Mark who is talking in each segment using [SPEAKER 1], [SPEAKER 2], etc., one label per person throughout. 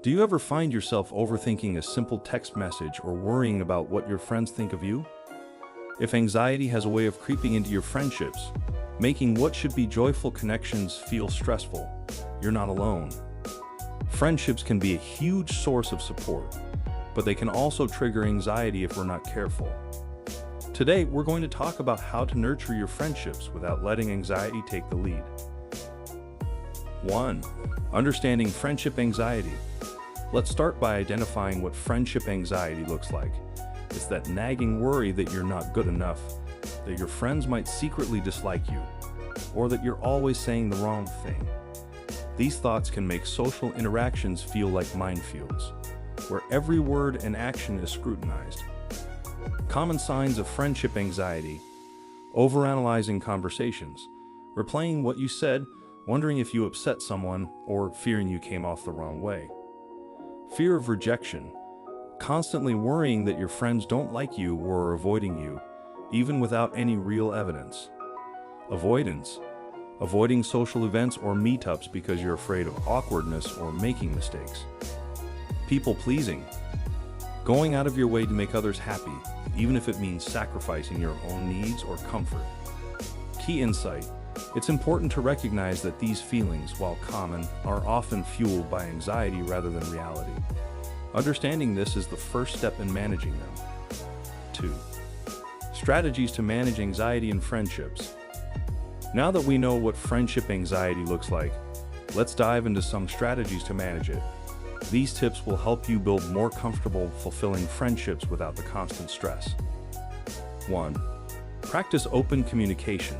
[SPEAKER 1] Do you ever find yourself overthinking a simple text message or worrying about what your friends think of you? If anxiety has a way of creeping into your friendships, making what should be joyful connections feel stressful, you're not alone. Friendships can be a huge source of support, but they can also trigger anxiety if we're not careful. Today, we're going to talk about how to nurture your friendships without letting anxiety take the lead. 1. Understanding friendship anxiety. Let's start by identifying what friendship anxiety looks like. It's that nagging worry that you're not good enough, that your friends might secretly dislike you, or that you're always saying the wrong thing. These thoughts can make social interactions feel like minefields, where every word and action is scrutinized. Common signs of friendship anxiety: overanalyzing conversations, replaying what you said, wondering if you upset someone, or fearing you came off the wrong way. Fear of rejection, constantly worrying that your friends don't like you or are avoiding you, even without any real evidence. Avoidance, avoiding social events or meetups because you're afraid of awkwardness or making mistakes. People-pleasing, going out of your way to make others happy, even if it means sacrificing your own needs or comfort. Key insight: it's important to recognize that these feelings, while common, are often fueled by anxiety rather than reality. Understanding this is the first step in managing them. 2. Strategies to manage anxiety in friendships. Now that we know what friendship anxiety looks like, let's dive into some strategies to manage it. These tips will help you build more comfortable, fulfilling friendships without the constant stress. 1. Practice open communication.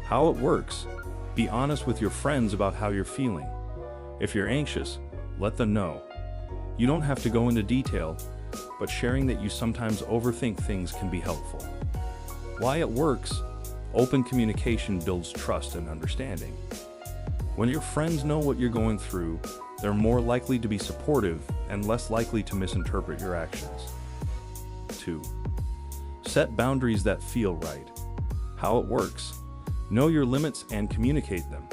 [SPEAKER 1] How it works: be honest with your friends about how you're feeling. If you're anxious, let them know. You don't have to go into detail, but sharing that you sometimes overthink things can be helpful. Why it works: open communication builds trust and understanding. When your friends know what you're going through, they're more likely to be supportive and less likely to misinterpret your actions. 2. Set boundaries that feel right. How it works: know your limits and communicate them.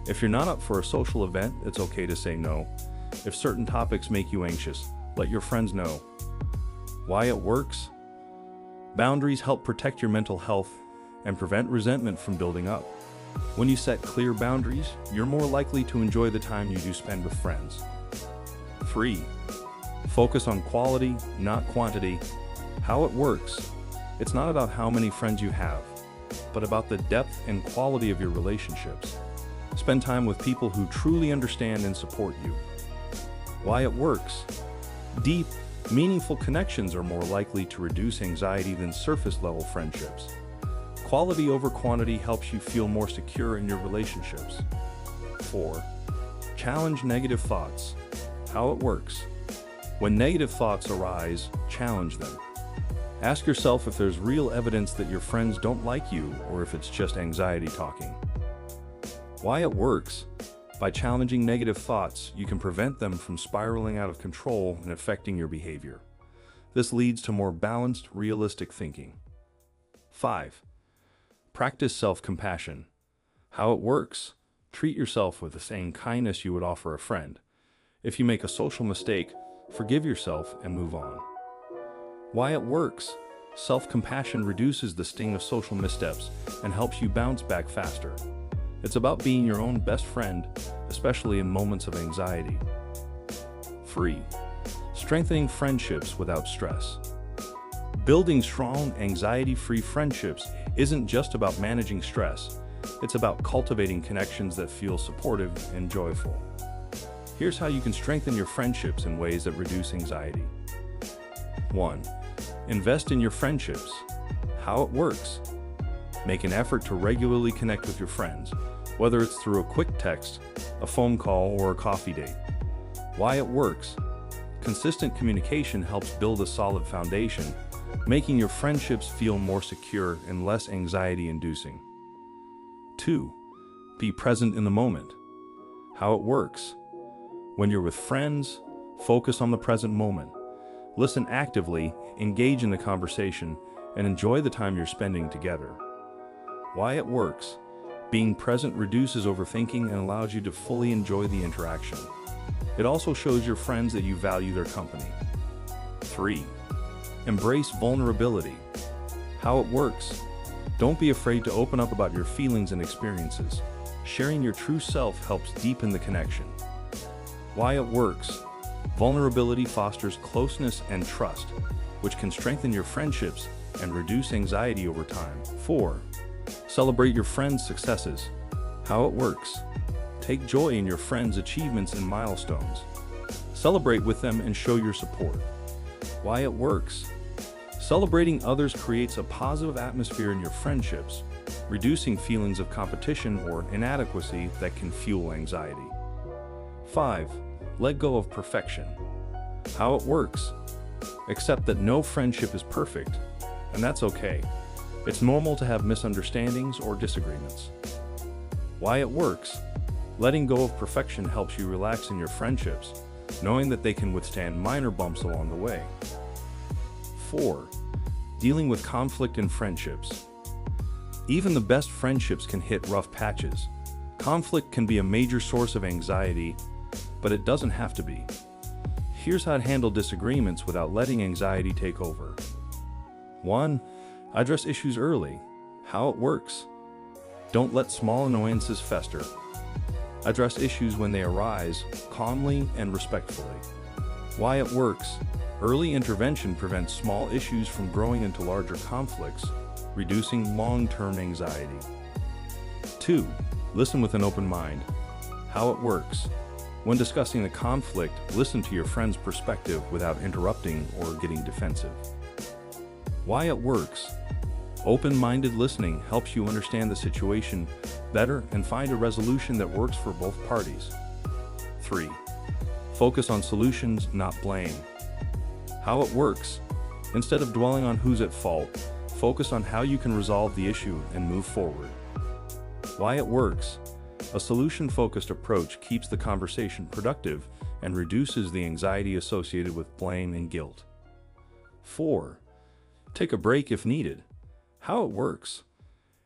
[SPEAKER 1] If you're not up for a social event, it's okay to say no. If certain topics make you anxious, let your friends know. Why it works: boundaries help protect your mental health and prevent resentment from building up. When you set clear boundaries, you're more likely to enjoy the time you do spend with friends. 3. Focus on quality, not quantity. How it works: it's not about how many friends you have, but about the depth and quality of your relationships. Spend time with people who truly understand and support you. Why it works: deep, meaningful connections are more likely to reduce anxiety than surface-level friendships. Quality over quantity helps you feel more secure in your relationships. 4. Challenge negative thoughts. How it works: when negative thoughts arise, challenge them. Ask yourself if there's real evidence that your friends don't like you or if it's just anxiety talking. Why it works: by challenging negative thoughts, you can prevent them from spiraling out of control and affecting your behavior. This leads to more balanced, realistic thinking. 5. Practice self-compassion. How it works: treat yourself with the same kindness you would offer a friend. If you make a social mistake, forgive yourself and move on. Why it works: self-compassion reduces the sting of social missteps and helps you bounce back faster. It's about being your own best friend, especially in moments of anxiety. 3. Strengthening friendships without stress. Building strong, anxiety-free friendships isn't just about managing stress. It's about cultivating connections that feel supportive and joyful. Here's how you can strengthen your friendships in ways that reduce anxiety. 1. Invest in your friendships. How it works: make an effort to regularly connect with your friends, whether it's through a quick text, a phone call, or a coffee date. Why it works: consistent communication helps build a solid foundation, making your friendships feel more secure and less anxiety-inducing. 2. Be present in the moment. How it works: when you're with friends, focus on the present moment. Listen actively, engage in the conversation, and enjoy the time you're spending together. Why it works: Being present reduces overthinking and allows you to fully enjoy the interaction. It also shows your friends that you value their company. 3. Embrace vulnerability. How it works. Don't be afraid to open up about your feelings and experiences. Sharing your true self helps deepen the connection. Why it works. Vulnerability fosters closeness and trust, which can strengthen your friendships and reduce anxiety over time. 4. Celebrate your friends' successes. How it works. Take joy in your friends' achievements and milestones. Celebrate with them and show your support. Why it works. Celebrating others creates a positive atmosphere in your friendships, reducing feelings of competition or inadequacy that can fuel anxiety. 5. Let go of perfection. How it works. Accept that no friendship is perfect, and that's okay. It's normal to have misunderstandings or disagreements. Why it works. Letting go of perfection helps you relax in your friendships, knowing that they can withstand minor bumps along the way. 4. Dealing with conflict in friendships. Even the best friendships can hit rough patches. Conflict can be a major source of anxiety, but it doesn't have to be. Here's how to handle disagreements without letting anxiety take over. 1. Address issues early. How it works. Don't let small annoyances fester. Address issues when they arise, calmly and respectfully. Why it works. Early intervention prevents small issues from growing into larger conflicts, reducing long-term anxiety. 2. Listen with an open mind. How it works. When discussing a conflict, listen to your friend's perspective without interrupting or getting defensive. Why it works. Open-minded listening helps you understand the situation better and find a resolution that works for both parties. 3. Focus on solutions, not blame. How it works. Instead of dwelling on who's at fault, focus on how you can resolve the issue and move forward. Why it works. A solution-focused approach keeps the conversation productive and reduces the anxiety associated with blame and guilt. 4. Take a break if needed. How it works.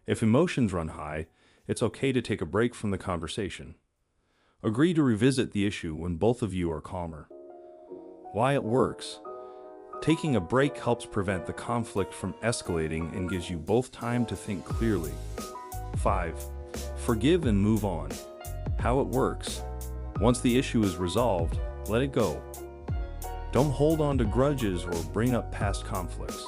[SPEAKER 1] If emotions run high, it's okay to take a break from the conversation. Agree to revisit the issue when both of you are calmer. Why it works. Taking a break helps prevent the conflict from escalating and gives you both time to think clearly. 5. Forgive and move on. How it works. Once the issue is resolved, let it go. Don't hold on to grudges or bring up past conflicts.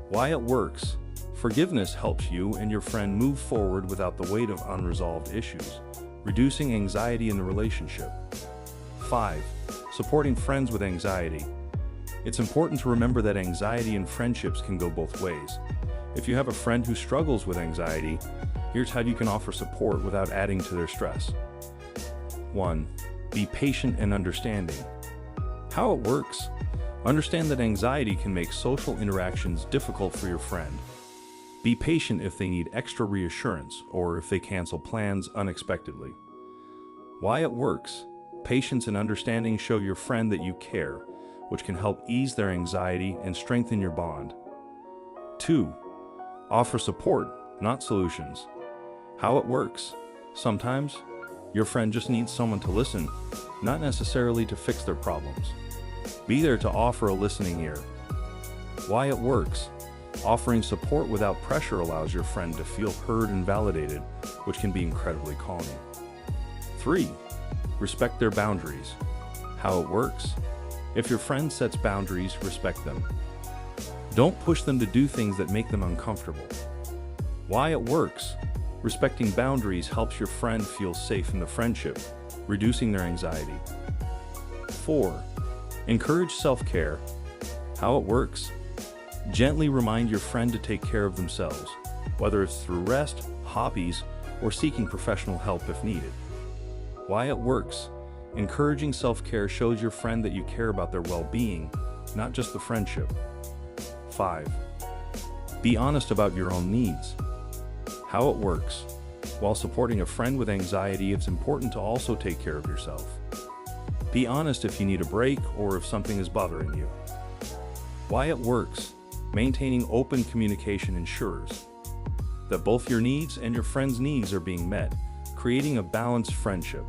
[SPEAKER 1] Why it works. Forgiveness helps you and your friend move forward without the weight of unresolved issues, reducing anxiety in the relationship. 5. Supporting friends with anxiety. It's important to remember that anxiety in friendships can go both ways. If you have a friend who struggles with anxiety, here's how you can offer support without adding to their stress. 1. Be patient and understanding. How it works. Understand that anxiety can make social interactions difficult for your friend. Be patient if they need extra reassurance or if they cancel plans unexpectedly. Why it works. Patience and understanding show your friend that you care, which can help ease their anxiety and strengthen your bond. 2. Offer support, not solutions. How it works. Sometimes, your friend just needs someone to listen, not necessarily to fix their problems. Be there to offer a listening ear. Why it works. Offering support without pressure allows your friend to feel heard and validated, which can be incredibly calming. 3. Respect their boundaries. How it works. If your friend sets boundaries, respect them. Don't push them to do things that make them uncomfortable. Why it works. Respecting boundaries helps your friend feel safe in the friendship, reducing their anxiety. 4. Encourage self-care. How it works. Gently remind your friend to take care of themselves, whether it's through rest, hobbies, or seeking professional help if needed. Why it works. Encouraging self-care shows your friend that you care about their well-being, not just the friendship. 5. Be honest about your own needs. How it works. While supporting a friend with anxiety, it's important to also take care of yourself. Be honest if you need a break or if something is bothering you. Why it works. Maintaining open communication ensures that both your needs and your friend's needs are being met, creating a balanced friendship.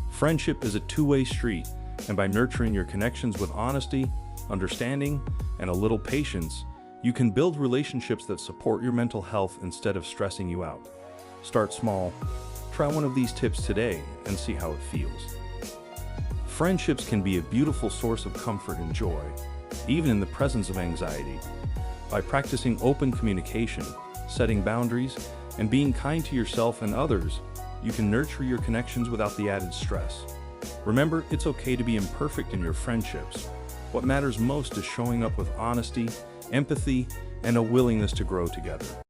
[SPEAKER 1] Friendship is a two-way street, and by nurturing your connections with honesty, understanding, and a little patience, you can build relationships that support your mental health instead of stressing you out. Start small. Try one of these tips today and see how it feels. Friendships can be a beautiful source of comfort and joy, even in the presence of anxiety. By practicing open communication, setting boundaries, and being kind to yourself and others, you can nurture your connections without the added stress. Remember, it's okay to be imperfect in your friendships. What matters most is showing up with honesty, empathy, and a willingness to grow together.